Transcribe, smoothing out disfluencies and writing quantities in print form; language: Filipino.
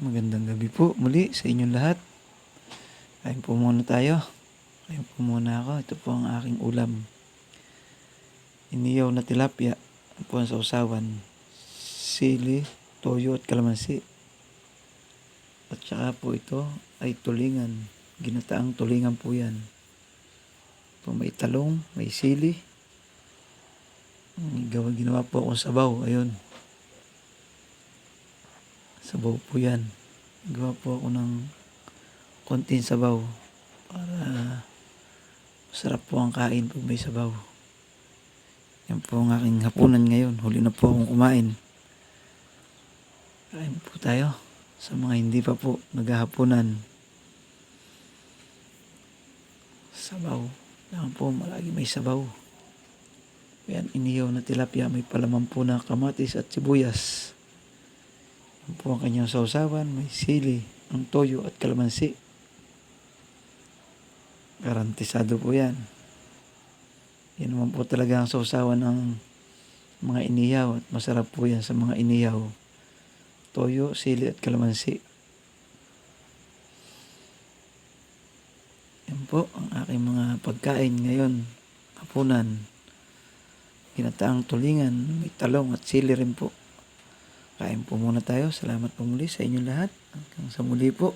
Magandang gabi po muli sa inyong lahat. Kain po muna tayo. Kain po muna ako. Ito po ang aking ulam. Inihaw na tilapia. Ito po ang sausawan. Sili, toyo at kalamansi. At saka po ito ay tulingan. Ginataang tulingan po yan. Ito may talong, may sili. Ginawa po akong sabaw. Ayun. Sabaw po yan. Gawa po ako ng konting sabaw para masarap po ang kain pag may sabaw. Yan po ang aking hapunan ngayon. Huli na po akong kumain. Kain po tayo sa mga hindi pa po naghahapunan. Sabaw. Kailangan po malagi may sabaw. Yan, inihaw na tilapia. May palaman po na kamatis at sibuyas. Yan po ang kanyang sausawan. May sili, ang toyo at kalamansi. Garantisado po yan. Yan naman po talaga ang sausawan ng mga inihaw. At masarap po yan sa mga inihaw. Toyo, sili at kalamansi. Yan po ang aking mga pagkain ngayon. Hapunan. Ginataang tulingan. May talong at sili rin po. Kain po muna tayo. Salamat po muli sa inyong lahat. Hanggang sa muli po.